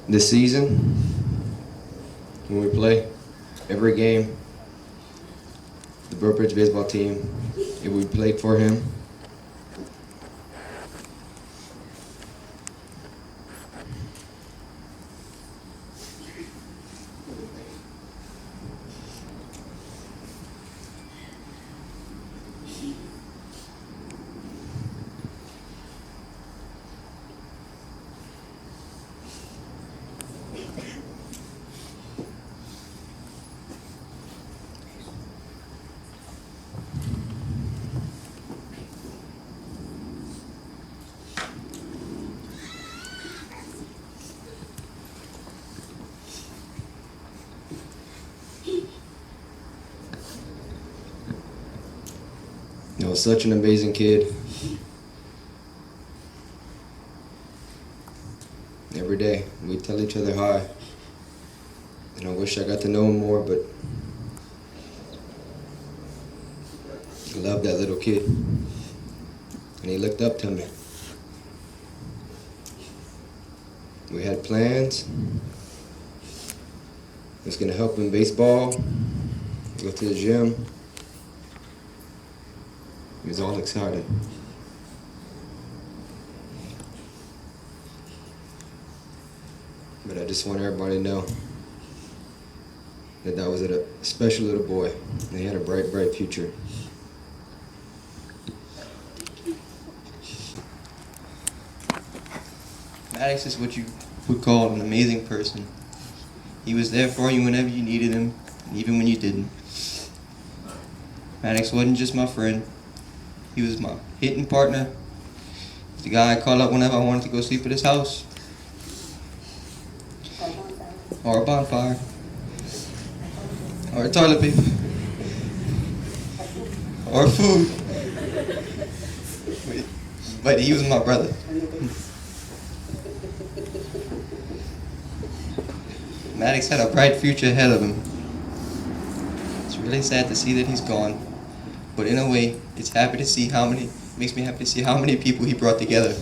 This season, when we play every game, the Brookridge baseball team, if we played for him, such an amazing kid. Every day we tell each other hi. And I wish I got to know him more, but I love that little kid. And he looked up to me. We had plans. I was gonna help him baseball, go to the gym. He was all excited. But I just want everybody to know that that was a special little boy. And he had a bright, bright future. Maddex is what you would call an amazing person. He was there for you whenever you needed him, and even when you didn't. Maddex wasn't just my friend. He was my hitting partner. The guy I called up whenever I wanted to go sleep at his house. Or a bonfire. Or toilet paper. Or food. But he was my brother. Maddex had a bright future ahead of him. It's really sad to see that he's gone. But in a way, makes me happy to see how many people he brought together.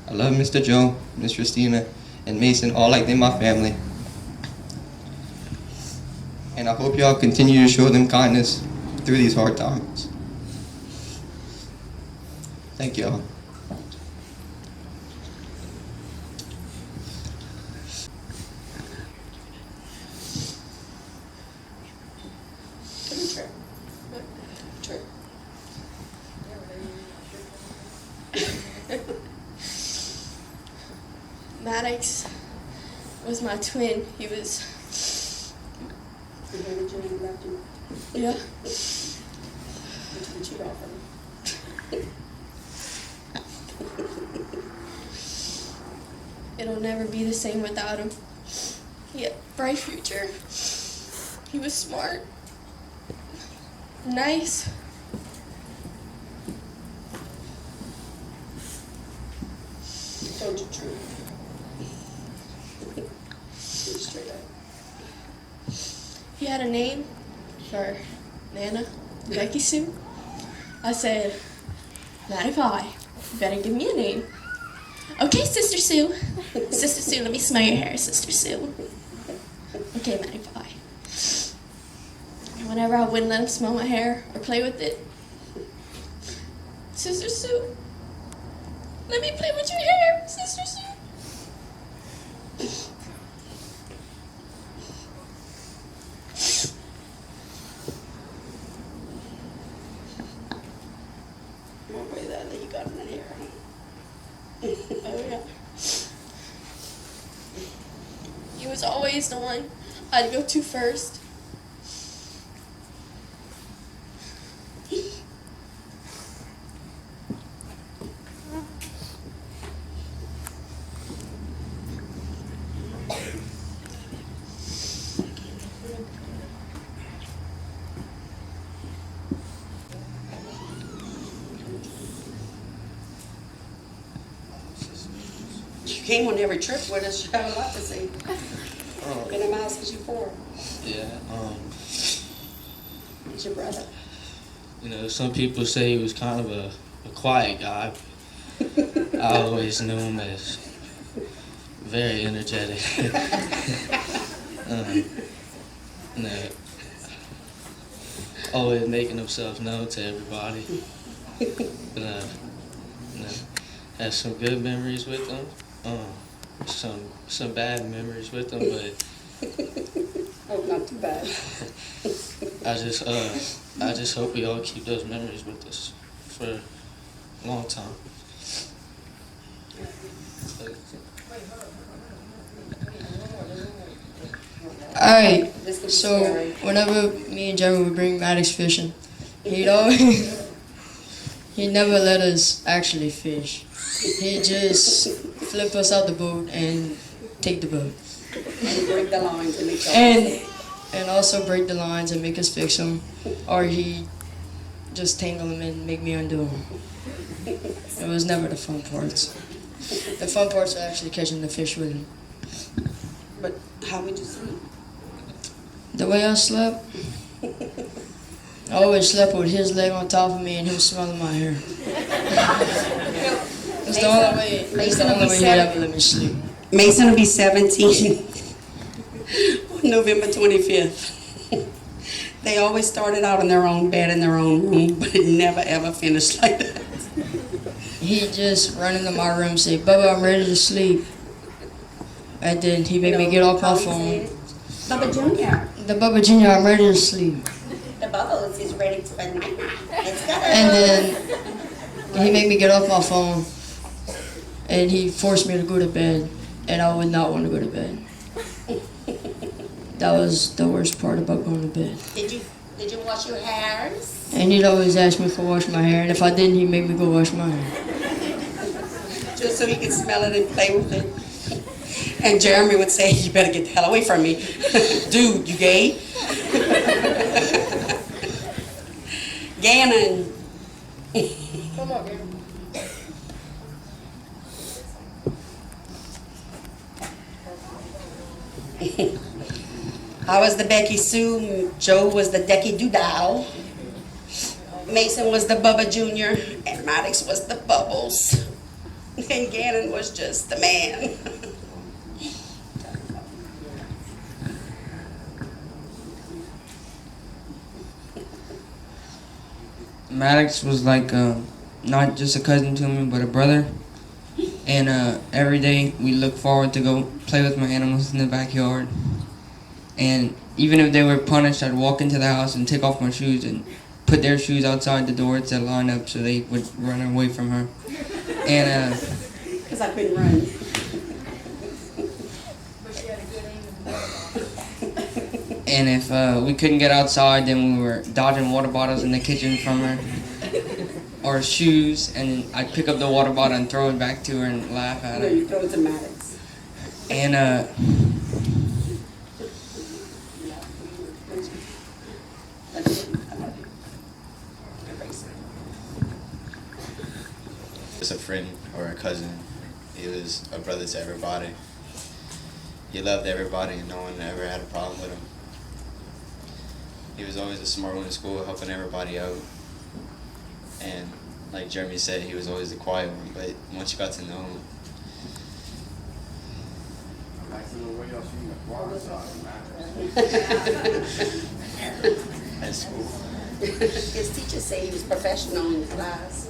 I love Mr. Joe, Miss Christina, and Mason, all like they're my family. And I hope y'all continue to show them kindness through these hard times. Thank y'all. Maddex was my twin. He was. Yeah. It'll never be the same without him. He had a bright future. He was smart, nice. He told you the truth. Straight up. He had a name for Nana, Becky Sue. I said, Maddie Pie, you better give me a name. Okay, Sister Sue. Sister Sue, let me smell your hair, Sister Sue. Okay, Maddie Pie. And whenever I wouldn't let him smell my hair or play with it, Sister Sue, let me play with your hair, Sister Sue. Oh yeah. He was always the one I'd go to first. You came on every trip with us. You have a lot to say. Been a mile since you're 4. Yeah, He's your brother. some people say he was kind of a quiet guy. I always knew him as very energetic. You know, always making himself known to everybody. But, you know, have some good memories with him. Some bad memories with him, but Oh, not too bad. I just hope we all keep those memories with us for a long time. Alright, This could be so scary. whenever me and Jeremy would bring Maddex fishing, he'd never let us actually fish. He'd just flip us out the boat and take the boat. And break the lines and make sure. And also break the lines and make us fix them. Or he'd just tangle them and make me undo them. It was never the fun parts. The fun parts are actually catching the fish with him. But how would you sleep? The way I slept, I always slept with his leg on top of me and him smelling my hair. It's the only way. It's the only way he'd ever let me sleep. Mason will be 17 on November 25th. They always started out in their own bed in their own room, but it never ever finished like that. He'd just run into my room and say, "Bubba, I'm ready to sleep." And then he'd make me get off my phone. Bubba Jr. The Bubba Jr., I'm ready to sleep. The Bubbles is ready for the night. Let's go. And then he'd make me get off my phone. And he forced me to go to bed. And I would not want to go to bed. That was the worst part about going to bed. Did you wash your hairs? And he'd always ask me for wash my hair. And if I didn't, he'd make me go wash my hair. Just so he could smell it and play with it. And Jeremy would say, "You better get the hell away from me." Dude, you gay? Gannon. Come on, girl. I was the Becky Sue, Joe was the Decky Doodle, Mason was the Bubba Jr., and Maddex was the Bubbles. And Gannon was just the man. Maddex was like not just a cousin to me, but a brother. And every day we look forward to go play with my animals in the backyard. And even if they were punished, I'd walk into the house and take off my shoes and put their shoes outside the door to line up so they would run away from her. And Because I couldn't run. and if we couldn't get outside, then we were dodging water bottles in the kitchen from her. Or shoes, and I'd pick up the water bottle and throw it back to her and laugh at No, her. you throw it to Maddex. And Just a friend or a cousin. He was a brother to everybody. He loved everybody and no one ever had a problem with him. He was always a smart one in school, helping everybody out. And like Jeremy said, he was always the quiet one, but once you got to know him, at school. His teachers say he was professional in class.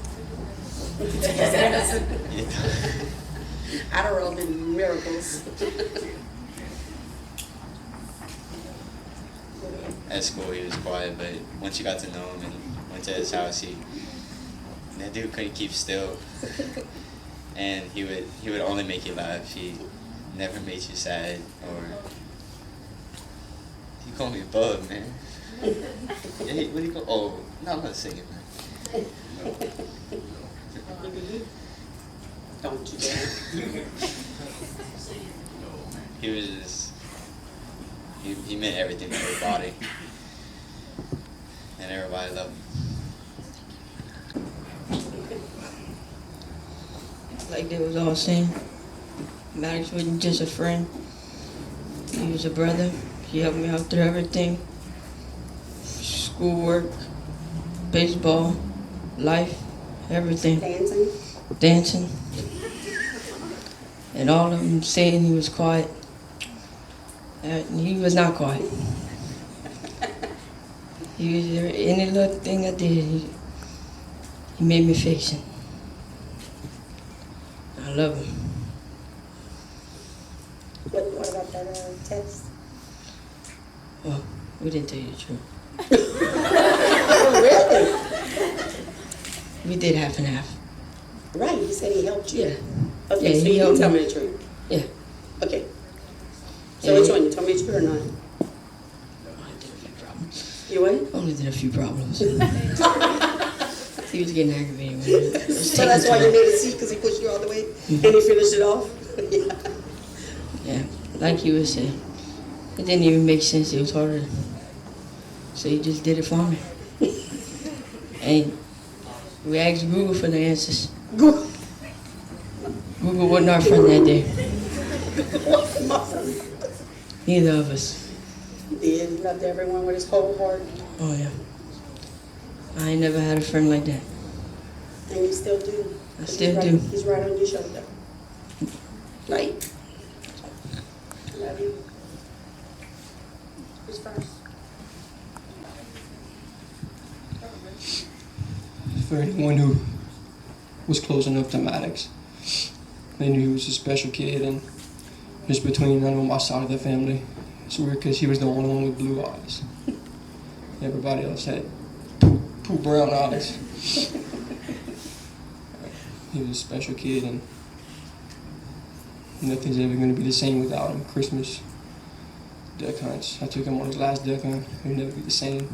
Adderall did miracles. At school he was quiet, but once you got to know him and went to his house, that dude couldn't keep still. And he would only make you laugh. He never made you sad or he called me Bub, man. Yeah, what do you call? Oh, no, I'm not singing, man. Don't you dare. He was just he meant everything to everybody, and everybody loved him. Like they was all saying, Maddex wasn't just a friend. He was a brother. He helped me out through everything. Schoolwork, baseball, life, everything. Dancing. Dancing. and all of them saying he was quiet. He was not quiet. Any little thing I did, he made me fix it. I love him. What about that test? Well, we didn't tell you the truth. Really? We did half and half. Right, you said he helped you. Yeah. Okay, Yeah, so he you helped didn't tell me. me the truth. Yeah. Okay. So Yeah, which he- one? You told me the truth or not? Only did a few problems. You what? Only did a few problems. He was getting aggravated with it. It was So that's taking why too you long. made a seat because he pushed you all the way and he finished it off? Yeah. Yeah, like he was saying. It didn't even make sense. It was harder. So he just did it for me. And we asked Google for the answers. Google wasn't our friend that day. Neither of us. He loved everyone with his whole heart, Oh yeah. I ain't never had a friend like that. and you still do. I still He's do. right, he's right on your shoulder. Right? Love you. Who's first? For anyone who was close enough to Maddex, they knew he was a special kid, and just between my side of the family, it's weird because he was the only one with blue eyes. Everybody else had poo brown eyes. He was a special kid, and nothing's ever going to be the same without him. Christmas, duck hunts. I took him on his last duck hunt. It would never be the same.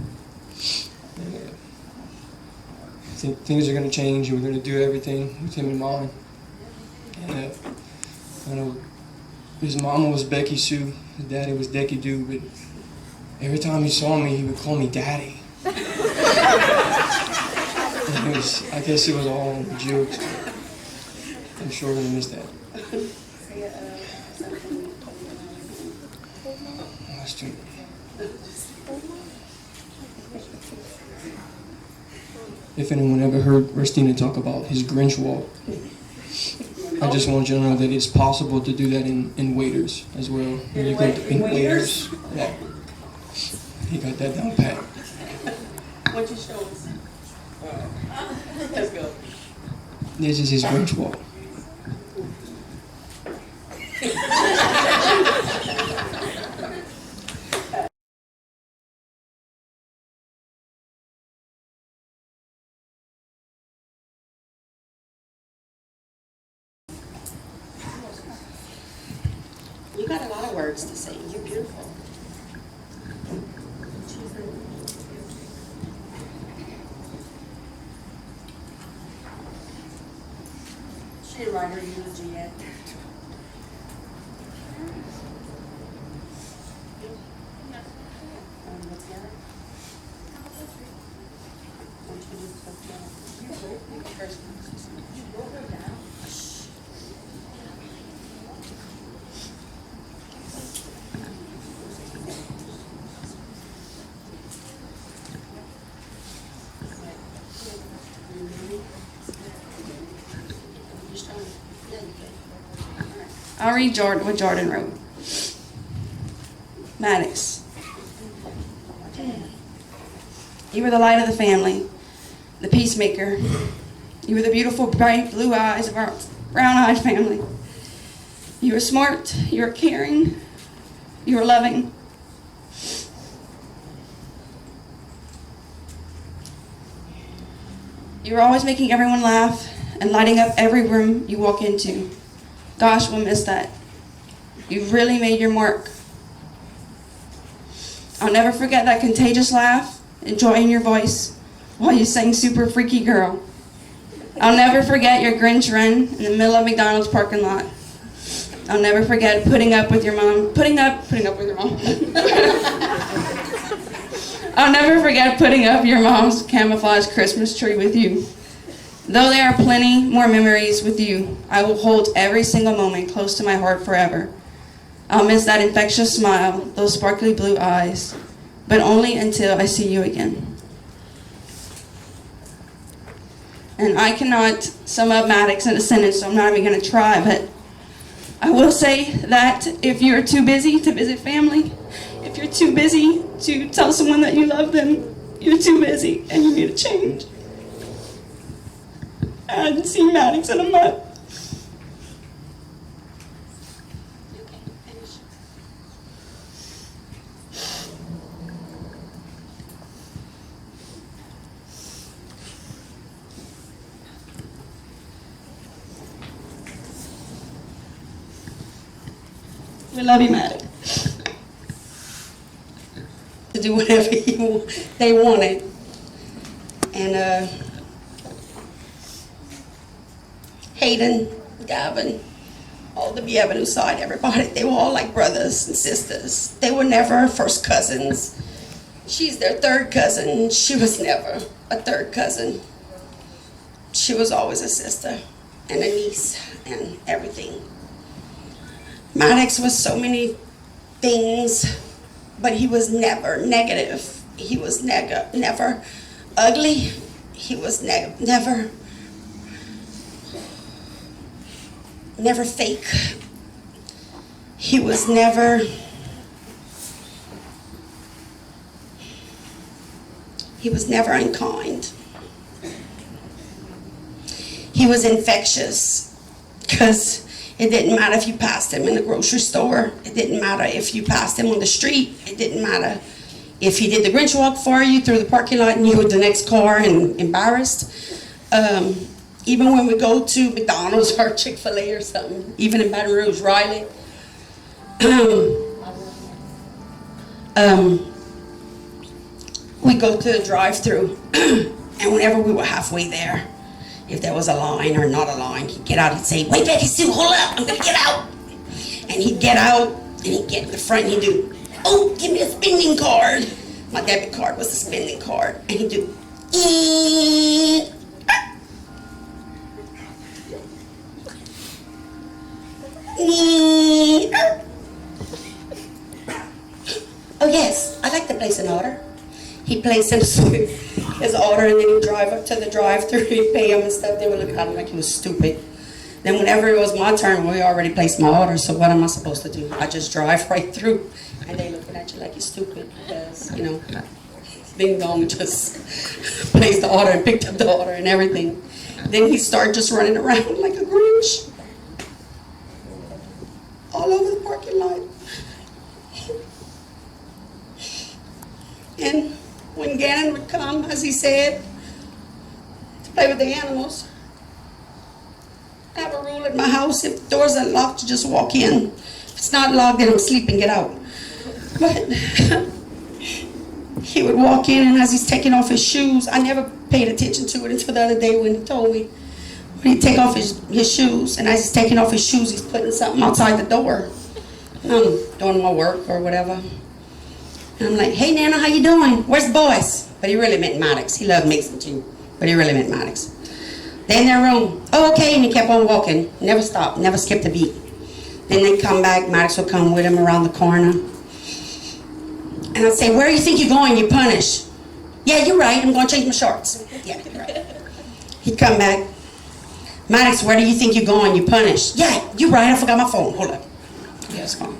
And, I think things are going to change, and we're going to do everything with him in mind. And I know his mama was Becky Sue, his daddy was Decky Doo, but every time he saw me, he would call me Daddy. And I guess it was all jokes. I'm sure we're going to miss that. That's true. If anyone ever heard Rustina talk about his Grinch walk, I just want you to know that it's possible to do that in waiters as well. When you go in waiters, yeah. He got that down pat. What'd you show us? Let's go. This is his Grinch walk. You got a lot of words to say. You're beautiful. She didn't write her eulogy yet. What's the other? Why don't you just put that? You go first. I'll read what Jordan wrote. Maddex. You were the light of the family, the peacemaker. You were the beautiful, bright blue eyes of our brown-eyed family. You were smart, you were caring, you were loving. You were always making everyone laugh and lighting up every room you walk into. Gosh, we'll miss that. You've really made your mark. I'll never forget that contagious laugh and joy in your voice while you sang Super Freaky Girl. I'll never forget your Grinch run in the middle of McDonald's parking lot. I'll never forget putting up with your mom. I'll never forget putting up your mom's camouflage Christmas tree with you. Though there are plenty more memories with you, I will hold every single moment close to my heart forever. I'll miss that infectious smile, those sparkly blue eyes, but only until I see you again. And I cannot sum up Maddex in a sentence, so I'm not even going to try, but I will say that if you're too busy to visit family, if you're too busy to tell someone that you love them, you're too busy and you need to change. I hadn't seen Maddex in a month. We love you, Maddie. To do whatever they wanted. And Hayden, Gavin, all the Bienvenu side, everybody, they were all like brothers and sisters. They were never first cousins. She's their third cousin. She was never a third cousin. She was always a sister and a niece and everything. Maddex was so many things, but he was never negative. He was never ugly. He was never fake. He was never unkind. He was infectious, because it didn't matter if you passed him in the grocery store. It didn't matter if you passed him on the street. It didn't matter if he did the Grinch walk for you through the parking lot and you were the next car and embarrassed. Even when we go to McDonald's or Chick-fil-A or something, even in Baton Rouge, Riley, we go to the drive-thru, and whenever we were halfway there, if there was a line or not a line, he'd get out, he'd say, "Wait, Becky Sue, hold up, I'm gonna get out." And he'd get out, and he'd get in the front, and he'd do, "Oh, give me a spending card." My debit card was the spending card. And he'd do, "Eeeeee." "Oh yes, I'd like to place an order." He placed his order, and then he'd drive up to the drive-thru, he'd pay him and stuff. They would look at him like he was stupid. Then whenever it was my turn, we already placed my order, so what am I supposed to do? I just drive right through, and they looking at you like you're stupid, because, you know, Ding Dong just placed the order and picked up the order and everything. Then he started just running around like a Grinch, all over the parking lot. And when Gannon would come, as he said, to play with the animals, I have a rule at my house: if the doors are locked, you just walk in. If it's not locked, then I'm asleep and get out. But he would walk in, and as he's taking off his shoes, I never paid attention to it until the other day when he told me. When he'd take off his shoes, and as he's taking off his shoes, he's putting something outside the door. I'm doing my work or whatever. And I'm like, "Hey, Nana, how you doing? Where's the boys?" But he really meant Maddex. He loved Mason too, but he really meant Maddex. They in their room. "Oh, okay," and he kept on walking. Never stopped, never skipped a beat. Then they'd come back, Maddex would come with him around the corner. And I'd say, "Where do you think you're going? You're punished." "Yeah, you're right, I'm going to change my shorts." "Yeah, you're right." He'd come back. "Maddex, where do you think you're going? You're punished." "Yeah, you're right, I forgot my phone. Hold up." "Yeah, it's gone."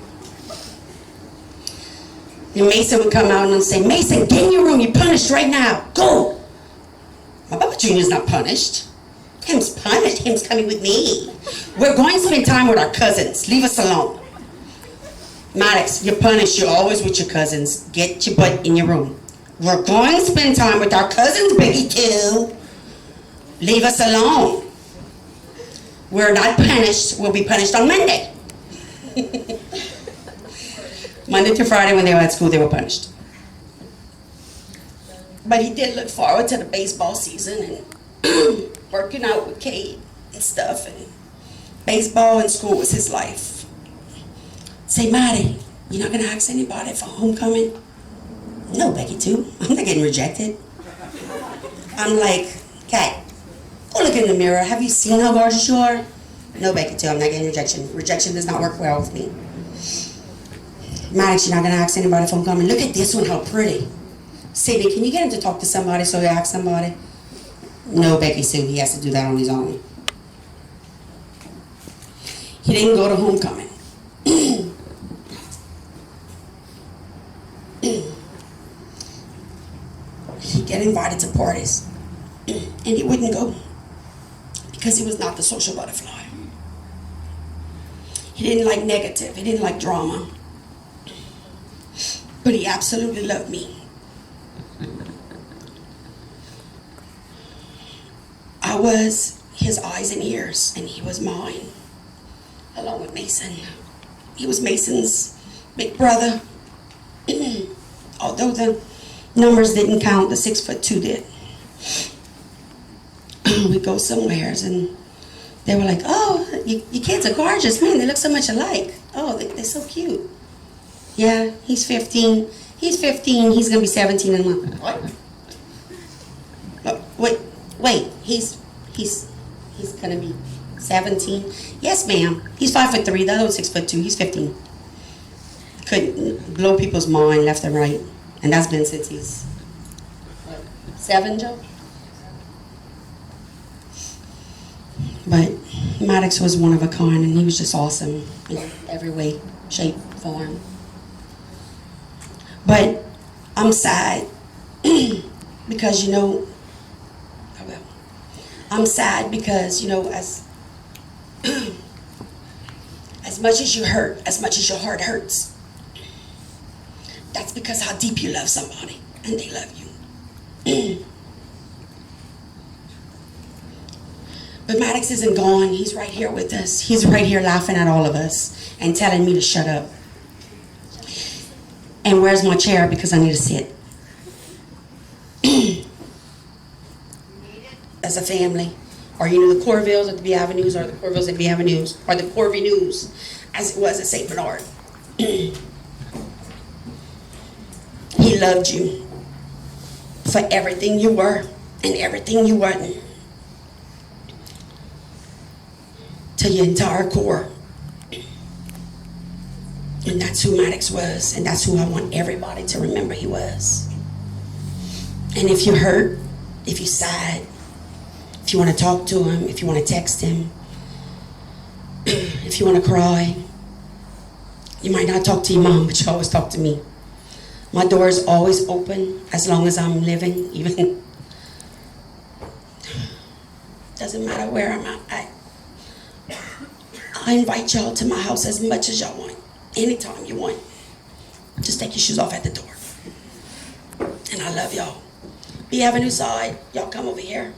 And Mason would come out and say, "Mason, get in your room, you're punished right now. Go." My Papa Jr.'s not punished. Him's punished, him's coming with me. We're going to spend time with our cousins. Leave us alone. "Maddex, you're punished, you're always with your cousins. Get your butt in your room. We're going to spend time with our cousins, Becky too. Leave us alone. We're not punished, we'll be punished on Monday." Monday through Friday when they were at school, they were punished. But he did look forward to the baseball season and working out with Kate and stuff. And baseball and school was his life. Say, "Maddie, you're not going to ask anybody for homecoming?" "No, Becky, too. I'm not getting rejected." I'm like, "Kat, go look in the mirror. Have you seen how gorgeous you are?" "No, Becky, too. I'm not getting rejection. Rejection does not work well with me." "Maddex, you're not going to ask anybody if I'm coming? Look at this one, how pretty." "Sadie, can you get him to talk to somebody so he asks somebody?" "No, Becky Sue, he has to do that on his own." He didn't go to homecoming. He'd get invited to parties, and he wouldn't go because he was not the social butterfly. He didn't like negative, he didn't like drama, but he absolutely loved me. I was his eyes and ears, and he was mine, along with Mason. He was Mason's big brother, although the numbers didn't count, the 6'2" did. We'd go somewheres, and they were like, "Oh, you kids are gorgeous, man, they look so much alike. Oh, they're so cute." Yeah, he's 15. He's 15, he's gonna be 17 in a month. What? Wait, he's gonna be 17. Yes, ma'am. He's 5'3", the other one's 6'2", he's 15. Could blow people's mind left and right. And that's been since he's, what, 7, Joe? But Maddex was one of a kind, and he was just awesome in every way, shape, form. But I'm sad because, you know, I'm sad because, you know, as much as you hurt, as much as your heart hurts, that's because how deep you love somebody and they love you. But Maddex isn't gone. He's right here with us. He's right here laughing at all of us and telling me to shut up. And where's my chair? Because I need to sit. As a family, or you know, the Corvilles at the Bienvenus, or the Corvilles at Bienvenus, or the Corvinus, as it was at St. Bernard. He loved you for everything you were and everything you weren't, to your entire core. And that's who Maddex was, and that's who I want everybody to remember he was. And if you're hurt, if you're sad, if you want to talk to him, if you want to text him, if you want to cry, you might not talk to your mom, but you always talk to me. My door is always open as long as I'm living, even. Doesn't matter where I'm at. I invite y'all to my house as much as y'all want. Anytime you want. Just take your shoes off at the door. And I love y'all. Bienvenu side, y'all come over here.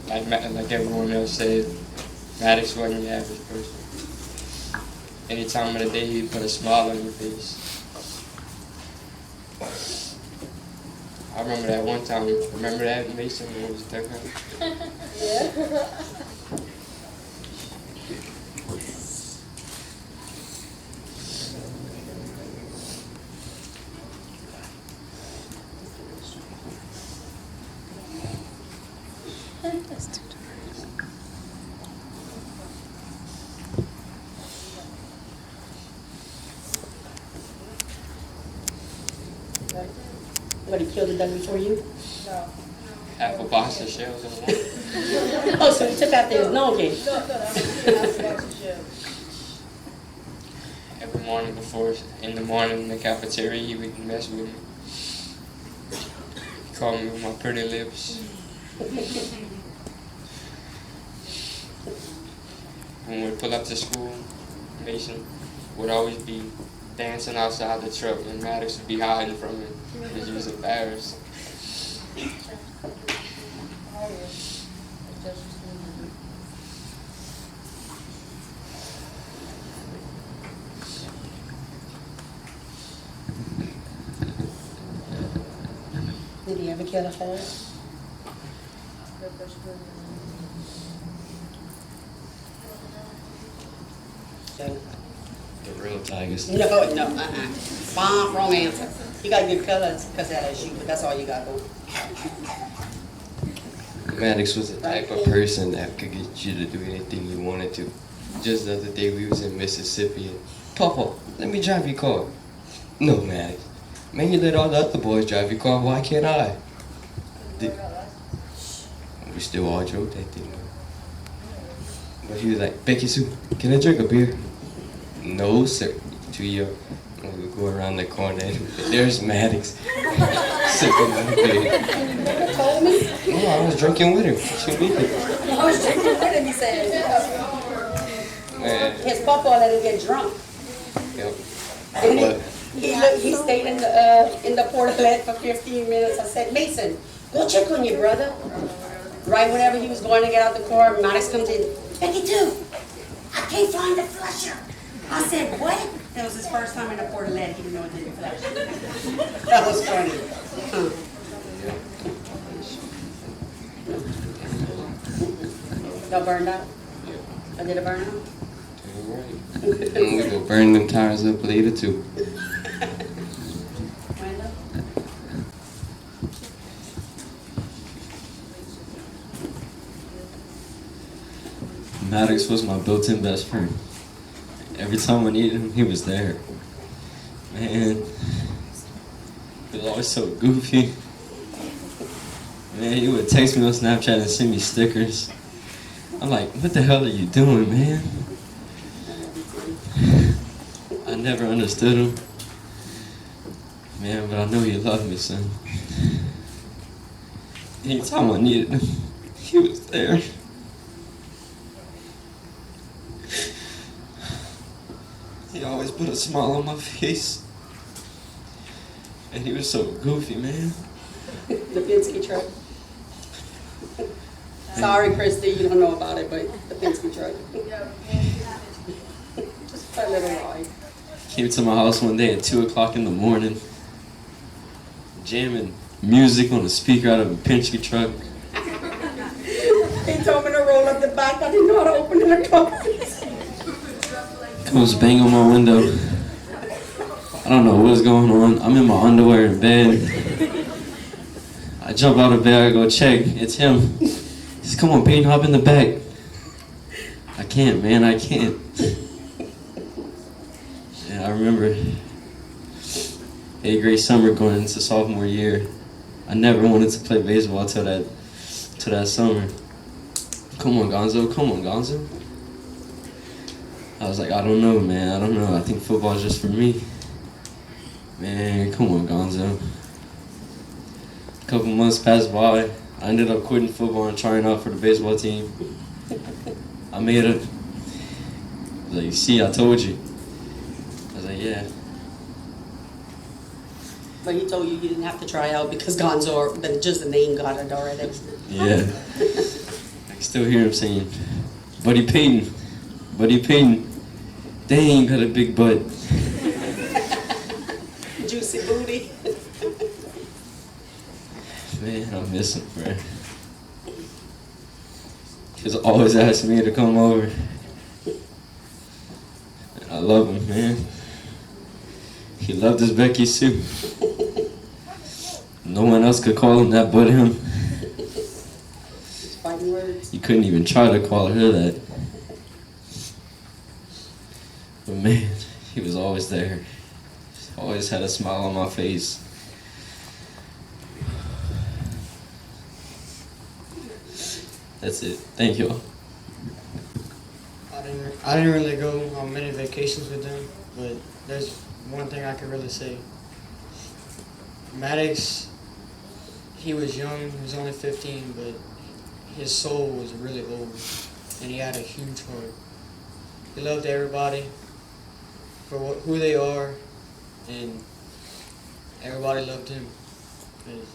Like everyone else said, Maddex wasn't the average person. Any time of the day, he'd put a smile on your face. I remember that one time. Remember that, Mason, when it was different? Yeah. What, he killed it done before you? Half a box of shells in one. Oh, so he took out the, no, okay. Every morning in the morning in the cafeteria, he would mess with me. He called me with my pretty lips. When we pull up to school, Mason would always be dancing outside the truck, and Maddex would be hiding from him because he was embarrassed. Did he ever kill a fan? The real tigers. No, Bomb, wrong answer. You got good colors because that is you, but that's all you got going. Maddex was the type of person that could get you to do anything you wanted to. Just the other day we was in Mississippi and, "Papa, let me drive your car." "No, Maddex. Man, you let all the other boys drive your car, why can't I?" We still all joke that thing. But he was like, Becky Sue, can I drink a beer? No, sir. Too young. We go around the corner and there's Maddex sipping on the beer. You never told me? No, I was drinking with him. What you mean? I was drinking with him, he said. Man, His papa let him get drunk. yep. And But he stayed in the portalet for 15 minutes. I said, Mason, go check on your brother. Right whenever he was going to get out the car, Maddex comes in. Becky too. I can't find the flusher. I said, what? That was his first time in the portalet. He didn't know it didn't flush. That was funny. Y'all burned out? I did it burn out? and we go burn them tires up later too. Wendell? Maddex was my built-in best friend. Every time I needed him, he was there. Man, he was always so goofy. Man, he would text me on Snapchat and send me stickers. I'm like, what the hell are you doing, man? I never understood him. Man, but I know he loved me, son. Anytime I needed him, he was there. He always put a smile on my face. And he was so goofy, man. The Penske truck. Sorry, Christy, you don't know about it, but the Penske truck. Just a little ride. Came to my house one day at 2 o'clock in the morning, jamming music on a speaker out of a Penske truck. He told me to roll up the back. I didn't know how to open the door. Comes bang on my window. I don't know what's going on. I'm in my underwear in bed. I jump out of bed, I go check. It's him. He says, come on, Peyton, hop in the back. I can't, man, I can't. Yeah, I remember 8th grade summer going into sophomore year. I never wanted to play baseball till that summer. Come on, Gonzo, come on, Gonzo. I was like, I don't know, man, I don't know. I think football's just for me. Man, come on, Gonzo. A couple months passed by. I ended up quitting football and trying out for the baseball team. I made it. I was like, see, I told you. I was like, yeah. But he told you didn't have to try out because Gonzo, just the name got it already. Yeah. I can still hear him saying, Buddy Peyton, they ain't got a big butt. Juicy booty. Man, I miss him, bro. He was always asking me to come over. And I love him, man. He loved his Becky Sue. No one else could call him that but him. Fighting words. You couldn't even try to call her that. But man, he was always there. Always had a smile on my face. That's it. Thank you all. I didn't really go on many vacations with them, but there's one thing I could really say. Maddex, he was young, he was only 15, but his soul was really old, and he had a huge heart. He loved everybody for who they are, and everybody loved him. And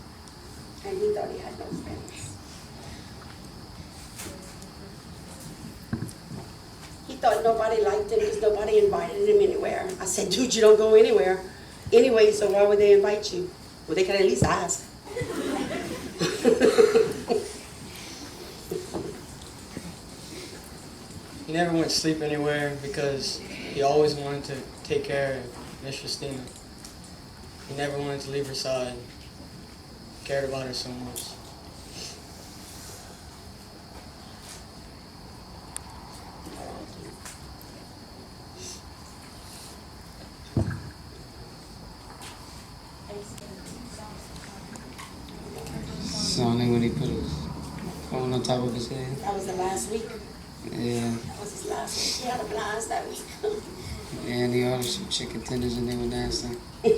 he thought he had no friends. He thought nobody liked him because nobody invited him anywhere. I said, dude, you don't go anywhere. Anyway, so why would they invite you? Well, they could at least ask. He never went to sleep anywhere because he always wanted to take care of Miss Christina. He never wanted to leave her side. Cared about her so much. Sounding when he put his phone up on top of his head. That was the last week. Yeah. That was his last week. He had a blast that week. Yeah, and he ordered some chicken tenders and they were nasty. He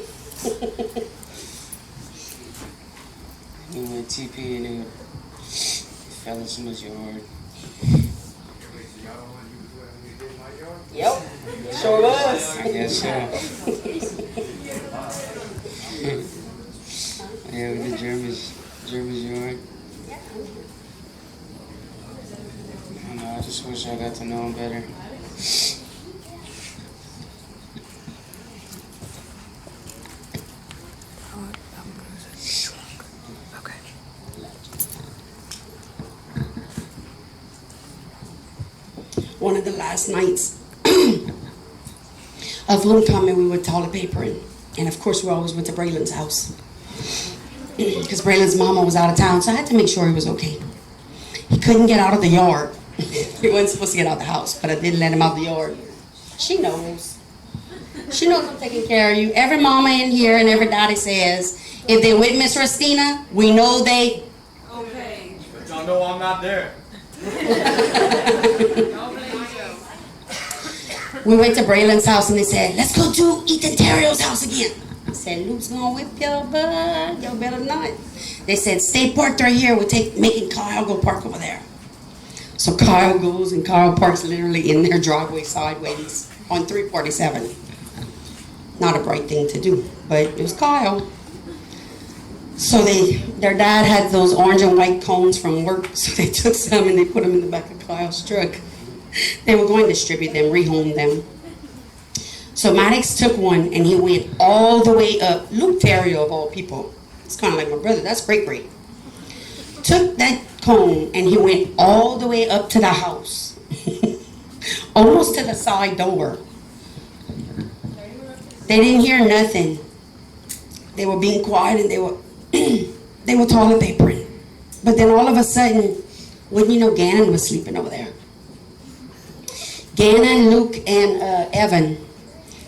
went TP and he fell in someone's yard. Yep, sure was. I guess so. Yeah, we did Jeremy's yard. I don't know, I just wish I got to know him better. One of the last nights of homecoming, we were toilet papering. And of course, we always went to Braylon's house. Because Braylon's mama was out of town, so I had to make sure he was okay. He couldn't get out of the yard. He wasn't supposed to get out of the house, but I didn't let him out of the yard. She knows. She knows I'm taking care of you. Every mama in here and every daddy says, if they're with Miss Rustina, we know they... Okay. But y'all know I'm not there. We went to Braylon's house and they said, let's go to Ethan Terrio's house again. I said, Luke's gonna whip your butt. Y'all better not. They said, stay parked right here. We're making Kyle go park over there. So Kyle goes and Kyle parks literally in their driveway sideways on 347. Not a bright thing to do, but it was Kyle. So their dad had those orange and white cones from work, so they took some and they put them in the back of Kyle's truck. They were going to distribute them, rehome them. So Maddex took one and he went all the way up. Luke Terrio of all people. It's kind of like my brother. That's great. Took that cone and he went all the way up to the house. Almost to the side door. They didn't hear nothing. They were being quiet and they were toilet papering. But then all of a sudden, wouldn't you know, Gannon was sleeping over there. Gannon, Luke, and Evan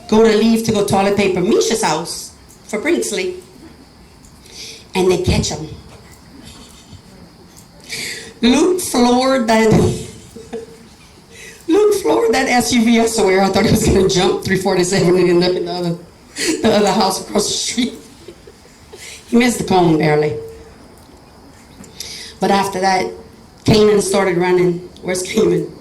go to leave to go toilet paper Misha's house for Brinkley. And they catch him. Luke floored that SUV, I swear. I thought he was going to jump 347 and end up in the other house across the street. He missed the cone barely. But after that, Kanan started running. Where's Kanan?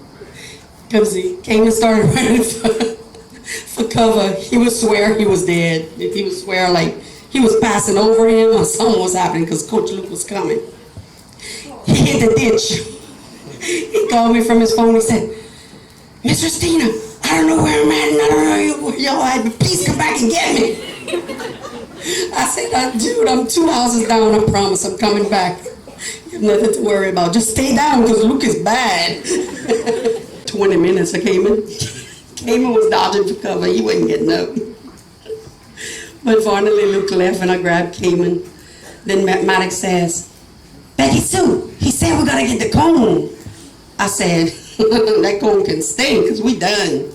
Come see. Kanan started running for cover. He would swear he was dead. He would swear like he was passing over him or something was happening because Coach Luke was coming. He hit the ditch. He called me from his phone. He said, Miss Rustina, I don't know where I'm at and I don't know where y'all at, but please come back and get me. I said, dude, I'm 2 houses down. I promise I'm coming back. You have nothing to worry about. Just stay down because Luke is bad. 20 minutes I came in. Cayman was dodging for cover. He wasn't getting up. But finally Luke left and I grabbed Cayman. Then Maddex says, Becky Sue, he said we got to get the cone. I said, that cone can stay because we done.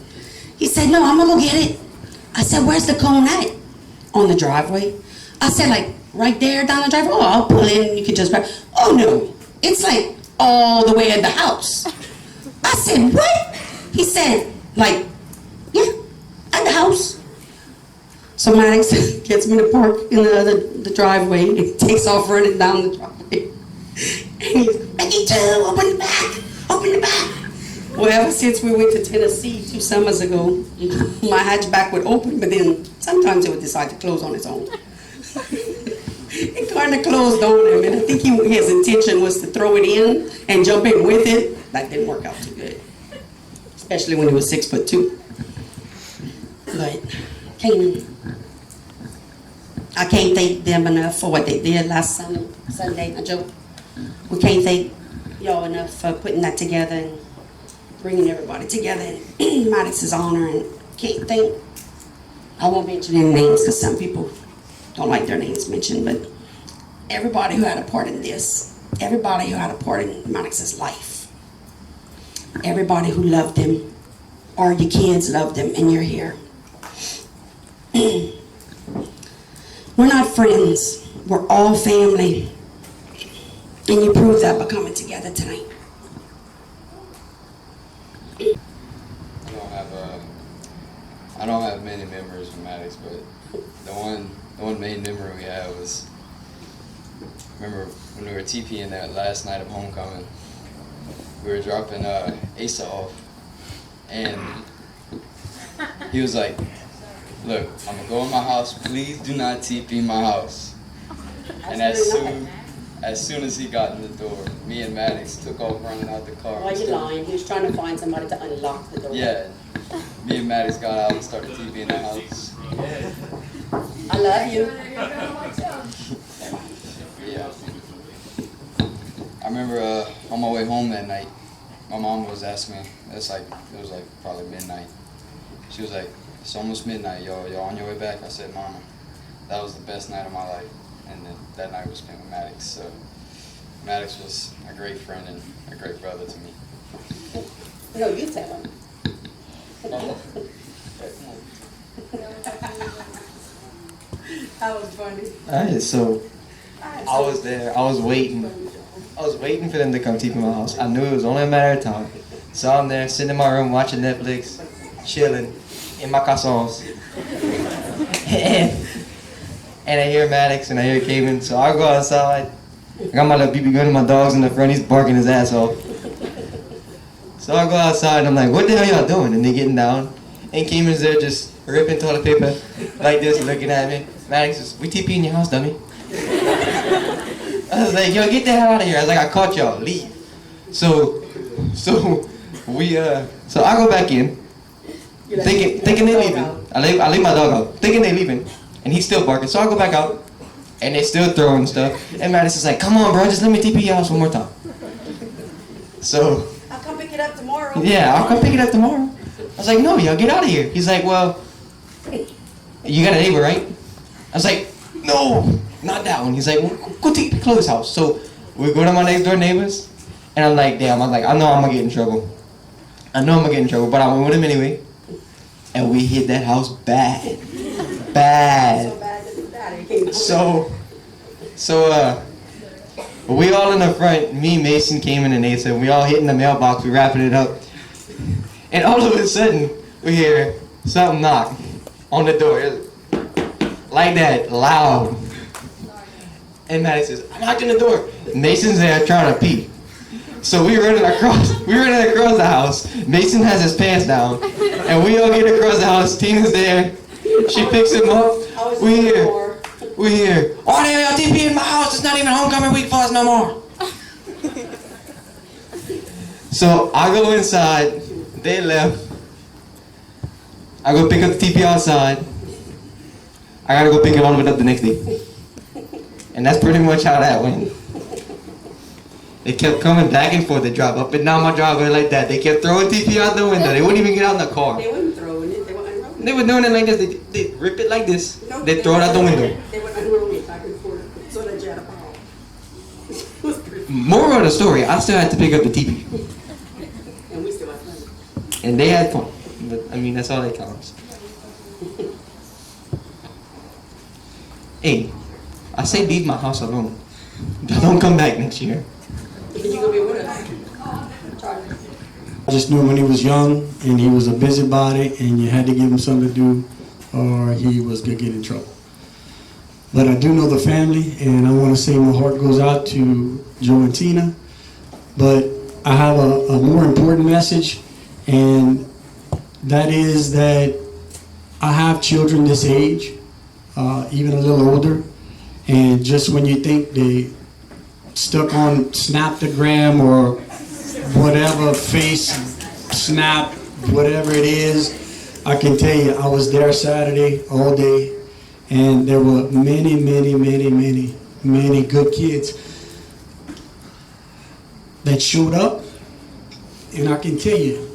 He said, no, I'm going to go get it. I said, where's the cone at? On the driveway. I said, like, right there down the driveway? Oh, I'll pull in and you can just grab. Oh, no. It's like all the way at the house. I said, what? He said, like, yeah, at the house. So Maddex gets me to park in the driveway and takes off running down the driveway. And he's, Becky, too, open the back, open the back. Well, ever since we went to Tennessee 2 summers ago, my hatchback would open, but then sometimes it would decide to close on its own. It kind of closed on him, and I think his intention was to throw it in and jump in with it. That didn't work out too good, especially when he was 6'2". But Kanan, I can't thank them enough for what they did last Sunday. I joke. We can't thank y'all enough for putting that together and bringing everybody together in Maddex's honor. And can't thank, I won't mention any names because some people don't like their names mentioned, but everybody who had a part in this, everybody who had a part in Maddex's life, everybody who loved him, or your kids loved him, and you're here. We're not friends. We're all family. And you prove that by coming together tonight. I don't have many memories from Maddex, but the one main memory we had was, remember when we were TPing that last night of homecoming, we were dropping Asa off, and he was like, look, I'm gonna go in my house, please do not TP my house. And as soon as he got in the door, me and Maddex took off running out the car. Why are you lying? He was trying to find somebody to unlock the door. Yeah, me and Maddex got out and started TPing the house. I love you. Yeah. I remember on my way home that night, my mom was asking me, it was like probably midnight. She was like, it's almost midnight, y'all on your way back? I said, Mama, that was the best night of my life. And then that night was spent with Maddex. So Maddex was a great friend and a great brother to me. No, you tell him. That was funny. Alright, so I was there. I was waiting for them to come TP my house. I knew it was only a matter of time. So I'm there, sitting in my room watching Netflix, chilling in my calzones. And I hear Maddex and I hear Cayman, so I go outside. I got my little BB gun and my dog's in the front, he's barking his ass off. So I go outside and I'm like, what the hell y'all doing? And they getting down. And Cayman's there just ripping toilet paper like this, looking at me. Maddex says, we TP in your house, dummy. I was like, yo, get the hell out of here. I was like, I caught y'all, leave. So I go back in, thinking they leaving. I leave my dog out, thinking they leaving. And he's still barking, so I go back out, and they still throwing stuff. And Maddex is like, come on, bro, just let me TP your house one more time. So, I'll come pick it up tomorrow. yeah, I'll come pick it up tomorrow. I was like, no, y'all get out of here. He's like, well, you got a neighbor, right? I was like, no, not that one. He's like, well, go TP Chloe's house. So we go to my next door neighbors, and I'm like, damn, I know I'm gonna get in trouble. But I went with him anyway. And we hit that house bad. So we all in the front, me, Mason, Cayman, and Asa, we all hitting the mailbox, we wrapping it up. And all of a sudden, we hear something knock on the door. Like that, loud. And Maddie says, I knocked on the door. Mason's there trying to pee. So we running across the house. Mason has his pants down. And we all get across the house. Tina's there. She picks him up. We hear, oh, they got TP in my house. It's not even homecoming week for us no more. So I go inside. They left. I go pick up the TP outside. I gotta go pick it all of it up the next day. And that's pretty much how that went. They kept coming back and forth. They drove up and down my driveway like that. They kept throwing TP out the window. They wouldn't even get out in the car. They weren't throwing it. They were unrolling it. They were doing it like this. They rip it like this. No, They throw it out the window. They were unrolling it back and forth so that you had a ball. Moral of the story, I still had to pick up the TP. And we still had fun. And they had fun. But, I mean, that's all that counts. Hey, I say leave my house alone. Don't come back next year. You gonna be with us? I just knew when he was young and he was a busybody and you had to give him something to do or he was gonna get in trouble. But I do know the family and I want to say my heart goes out to Joe and Tina. But I have a more important message, and that is that I have children this age, even a little older, and just when you think they stuck on Snaptagram or whatever, face snap, whatever it is, I can tell you I was there Saturday all day, and there were many good kids that showed up, and I can tell you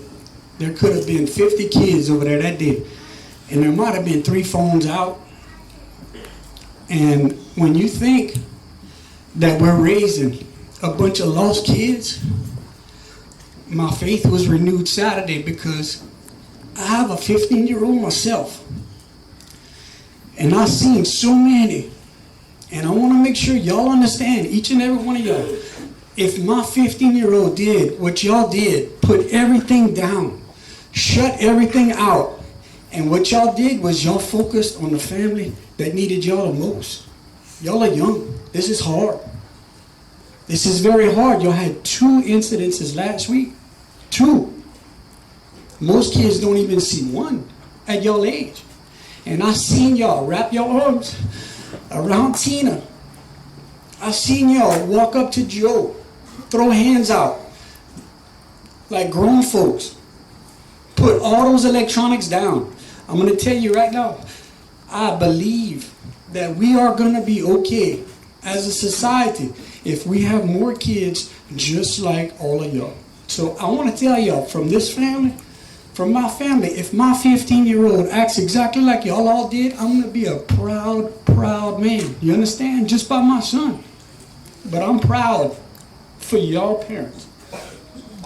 there could have been 50 kids over there that day, and there might have been 3 phones out. And when you think that we're raising a bunch of lost kids, my faith was renewed Saturday because I have a 15-year-old myself. And I've seen so many. And I want to make sure y'all understand, each and every one of y'all, if my 15-year-old did what y'all did, put everything down, shut everything out, And what y'all did was y'all focused on the family that needed y'all the most. Y'all are young. This is hard. This is very hard. Y'all had 2 incidences last week. 2. Most kids don't even see 1 at y'all age. And I seen y'all wrap your arms around Tina. I seen y'all walk up to Joe, throw hands out like grown folks. Put all those electronics down. I'm going to tell you right now, I believe that we are going to be okay as a society if we have more kids just like all of y'all. So I want to tell y'all, from this family, from my family, if my 15-year-old acts exactly like y'all all did, I'm going to be a proud, proud man. You understand? Just by my son. But I'm proud for y'all parents.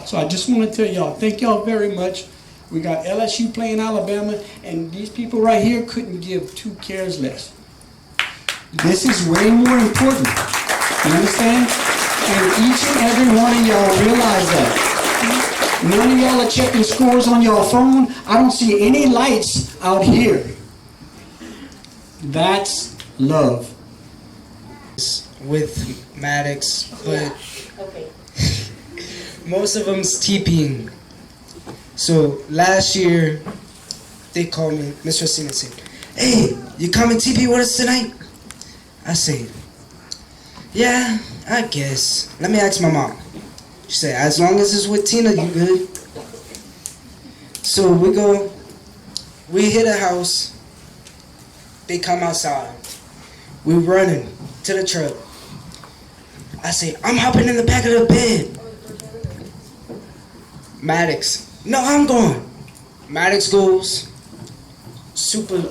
So I just want to tell y'all, thank y'all very much. We got LSU playing Alabama, and these people right here couldn't give 2 cares less. This is way more important. You understand? And each and every one of y'all realize that. None of y'all are checking scores on your phone. I don't see any lights out here. That's love. With Maddex, but most of them's TPing. So last year, they called me, Mr. Cena said, "Hey, you coming TP with us tonight?" I said, "Yeah, I guess. Let me ask my mom." She said, "As long as it's with Tina, you good." So we hit a house, they come outside. We running to the truck. I say, "I'm hopping in the back of the bed." Maddex, "No, I'm going." Maddex goes, super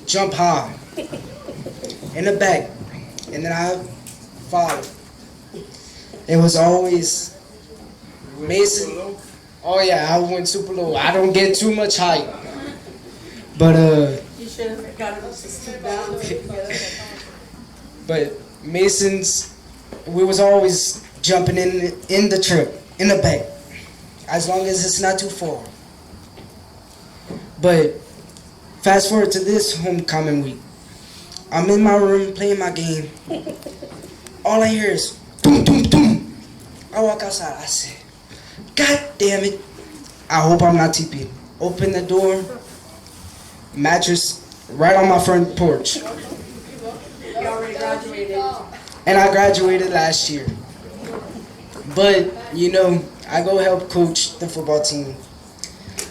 jump high in the back, and then I follow. It was always Mason. Oh yeah, I went super low. I don't get too much height, but You should have gotten us to sit down. But Mason's, we was always jumping in the truck, in the back, as long as it's not too far. But fast forward to this homecoming week. I'm in my room playing my game. All I hear is boom, boom, boom. I walk outside. I say, "God damn it. I hope I'm not TP." Open the door. Mattress right on my front porch. You already graduated. And I graduated last year. But, you know, I go help coach the football team.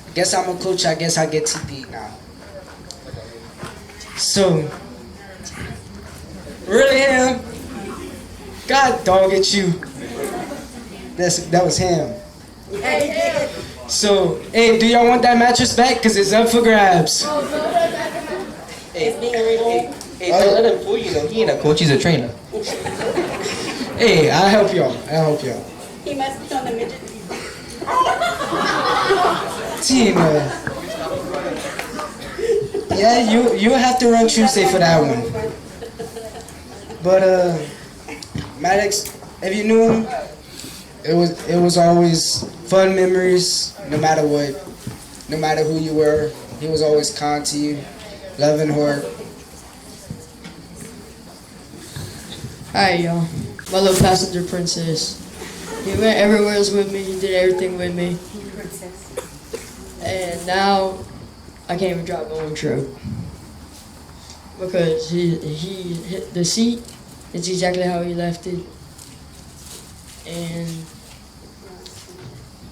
I guess I'm a coach. I guess I get TP now. So, really him? God dog it you. That was him. So, hey, do y'all want that mattress back? Because it's up for grabs. Hey, don't let him fool you though. He ain't a coach, he's a trainer. Hey, I'll help y'all. He must be on the midget. Tina. Yeah, you have to run Tuesday for that one. But Maddex, if you knew him, it was always fun memories, no matter what, no matter who you were. He was always kind to you, loving heart. Alright, y'all. My little passenger princess. He went everywhere with me. He did everything with me. And now I can't even drive my own truck because he hit the seat. It's exactly how he left it, and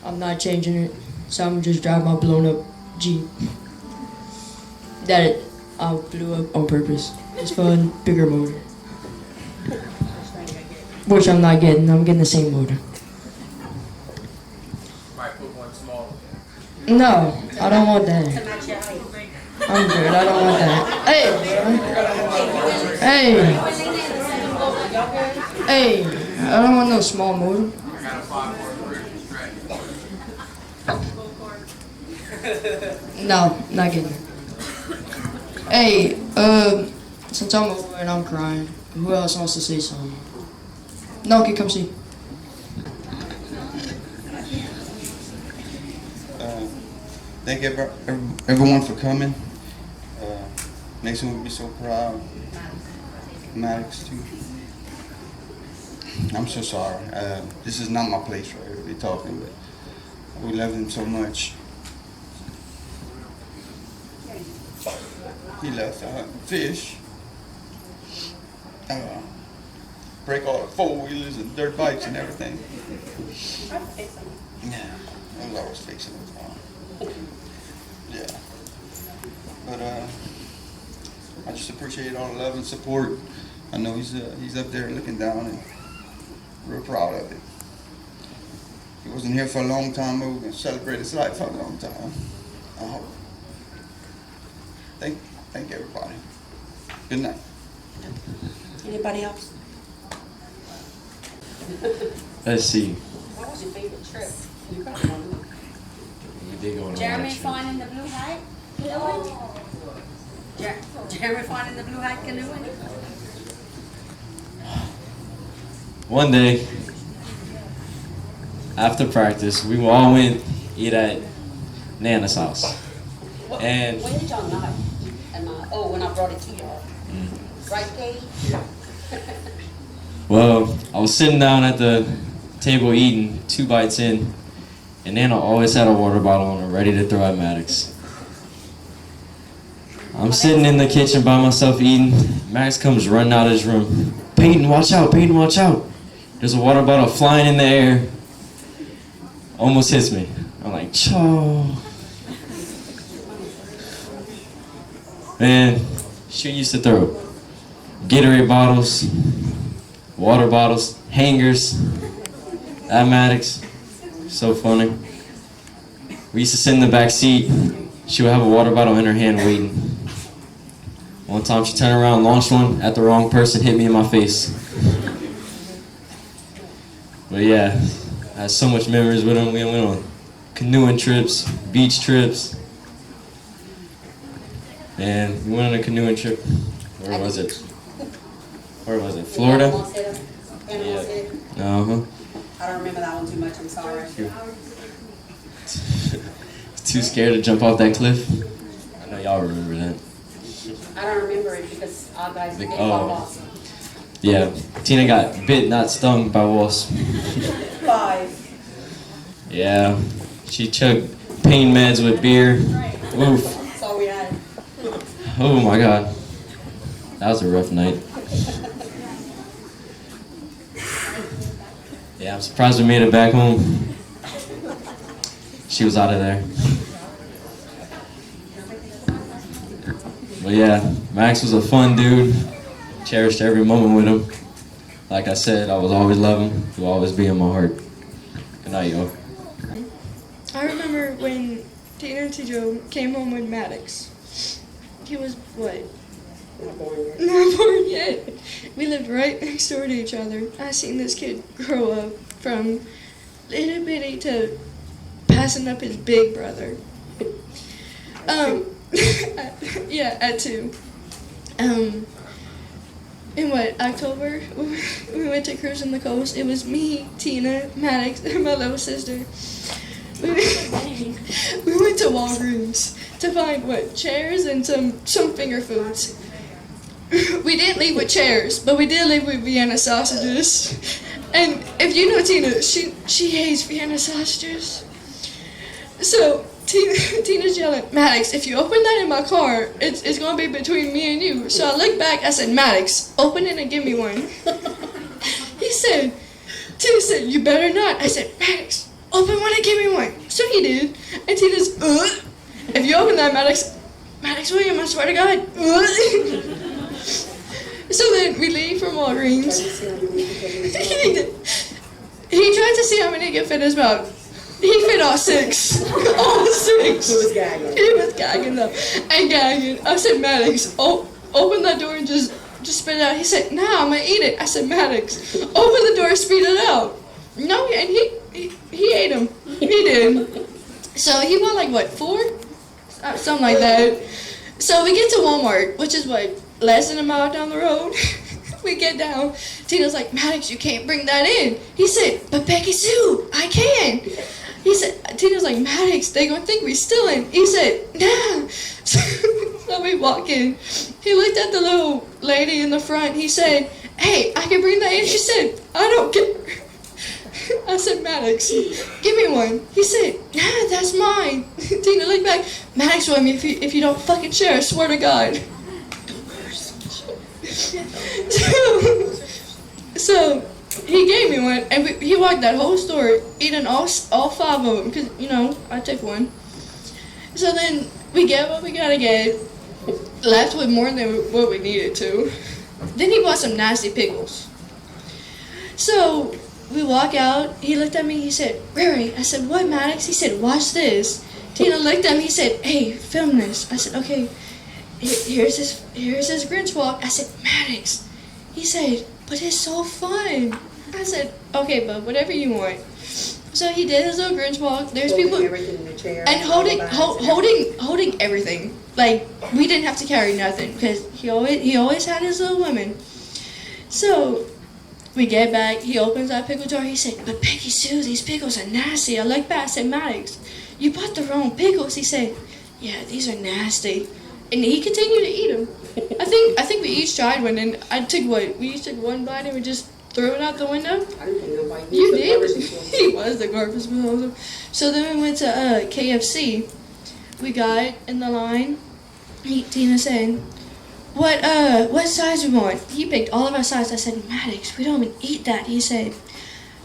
I'm not changing it. So I'm just drive my blown up Jeep that I blew up on purpose. It's fun, bigger motor. Which I'm not getting. I'm getting the same motor. Might put one smaller. No, I don't want that. I'm good. I don't want that. Hey, I don't want no small motor. No, not getting it. Hey, since I'm over and I'm crying, who else wants to say something? No, okay, come see. Thank everyone for coming. Mason would be so proud. Maddex too. I'm so sorry. This is not my place right here to be talking, but we love him so much. He loves to hunt and fish. Break all the four-wheelers and dirt bikes and everything. Yeah, I was always fixing it for him. Yeah. But I just appreciate all the love and support. I know he's up there looking down and real proud of it. He wasn't here for a long time, but we're gonna celebrate his life for a long time. I hope. Thank everybody. Good night. Anybody else? Let's see. What was your favorite trip? You got one. We did go on a Jeremy lot of trips. finding the blue hat? Jeremy finding the blue hat canoeing? One day, after practice, we all went eat at Nana's house. And When did y'all know? Oh, when I brought it to y'all. Right, Katie? well, I was sitting down at the table eating, 2 bites in, and Nana always had a water bottle on her ready to throw at Maddex. I'm sitting in the kitchen by myself eating. Max comes running out of his room. Peyton, watch out, Peyton, watch out. There's a water bottle flying in the air. Almost hits me. I'm like, chow. Man, she used to throw Gatorade bottles, water bottles, hangers at Maddex. So funny. We used to sit in the back seat. She would have a water bottle in her hand waiting. One time she turned around, launched one at the wrong person, hit me in my face. But yeah, I had so much memories with him. We went on canoeing trips, beach trips. And we went on a canoeing trip. Where was it? Florida? Yeah. Uh-huh. I don't remember that one too much, I'm sorry. Too scared to jump off that cliff? I know y'all remember that. I don't remember it because our guys did lost. Yeah, Tina got bit, not stung by wasps. 5. Yeah, she chugged pain meds with beer. Oof. That's all we had. Oh my God. That was a rough night. Yeah, I'm surprised we made it back home. She was out of there. But yeah, Max was a fun dude. Cherished every moment with him. Like I said, I will always love him. He'll always be in my heart. Good night, y'all. I remember when Tina and Joe came home with Maddex. He was, what? Not born yet. We lived right next door to each other. I seen this kid grow up from little bitty to passing up his big brother. Yeah, at 2. In what, October, we went to cruise on the coast. It was me, Tina, Maddex, and my little sister. We went to Walgreens to find, what, chairs and some finger foods. We didn't leave with chairs, but we did leave with Vienna sausages. And if you know Tina, she hates Vienna sausages. So Tina's yelling, Maddex, if you open that in my car, it's going to be between me and you. So I looked back, I said, Maddex, open it and give me one. Tina said, you better not. I said, Maddex, open one and give me one. So he did. And Tina's, if you open that, Maddex William, I swear to God. So then we leave from Walgreens. He tried to see how many he could fit in his mouth. He fit all 6. All 6. He was gagging. He was gagging though. And gagging. I said, Maddex, open that door and just spit it out. He said, nah, I'm gonna eat it. I said, Maddex, open the door and spit it out. No, and he ate them. He did. So he went like, what, 4? Something like that. So we get to Walmart, which is what, less than a mile down the road. We get down. Tina's like, Maddex, you can't bring that in. He said, but Becky Sue, I can. He said, Tina's like, Maddex, they gonna think we stealing. He said, nah. So we walk in. he looked at the little lady in the front. He said, "Hey, I can bring that in." She said, "I don't care." I said, "Maddex, give me one." He said, "Nah, that's mine." Tina looked back. "Maddex with me if you don't fucking share, I swear to God." So he gave me one, and he walked that whole store eating all 5 of them, because, you know, I took one. So then we get what we gotta get, left with more than what we needed to. Then he bought some nasty pickles. So we walk out, he looked at me, he said, "Riri." I said, "What, Maddex?" He said, "Watch this." Tina looked at me, he said, "Hey, film this." I said, "Okay, here's his Grinch walk." I said, "Maddex." He said, "But it's so fun." I said, "Okay, bub, whatever you want." So he did his little Grinch walk. There's people everything in the chair, and holding everything. Like, we didn't have to carry nothing because he always had his little women. So we get back. He opens that pickle jar. He said, "But Peggy Sue, these pickles are nasty." I looked back. I said, "Maddex, you bought the wrong pickles." He said, "Yeah, these are nasty," and he continued to eat them. I think we each tried one, and I took what? We each took one bite, and we just threw it out the window. I didn't think nobody You did. He was the garbage disposal. So then we went to KFC. We got in the line. Tina said, "What size we want?" He picked all of our size. I said, "Maddex, we don't even eat that." He said,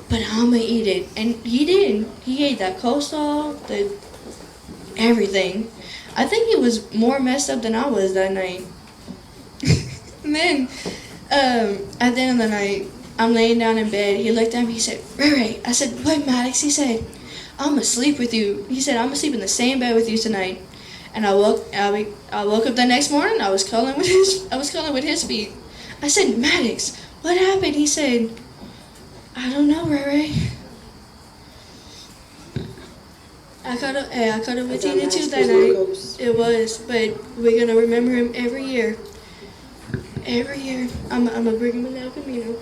"But I'ma eat it," and he did. He ate that coleslaw, everything. I think he was more messed up than I was that night. And then, at the end of the night, I'm laying down in bed. He looked at me. He said, "Riri." I said, "What, Maddex?" He said, "I'ma sleep with you." He said, "I'ma sleep in the same bed with you tonight." And I woke up the next morning. I was cuddling with his feet. I said, "Maddex, what happened?" He said, "I don't know, Riri." I cuddled with Tina too that night. It was, but we're gonna remember him every year. Every year, I'm gonna bring him in El Camino.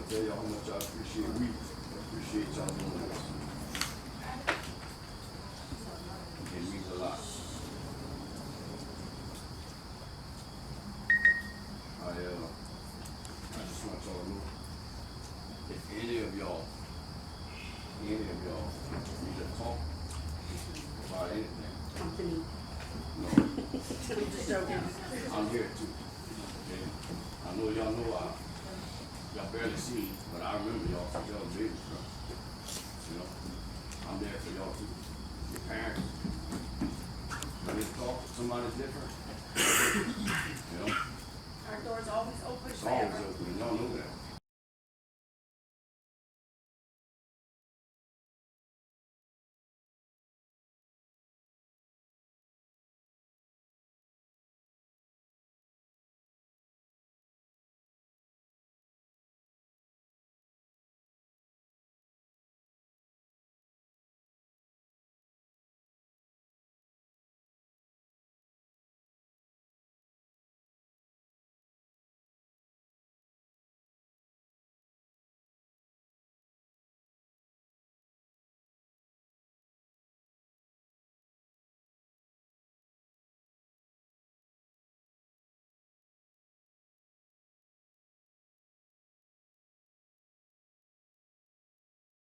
Tell y'all how much I appreciate y'all doing this. It means a lot. I just want y'all to know, if any of y'all need to talk about anything, no, I'm here too. Okay? I know y'all y'all barely see me, but I remember y'all since y'all was babies, bro. You know, I'm there for y'all too. Your parents. When you talk to somebody different, you know. Our door's always open It's forever. always open, and y'all know that.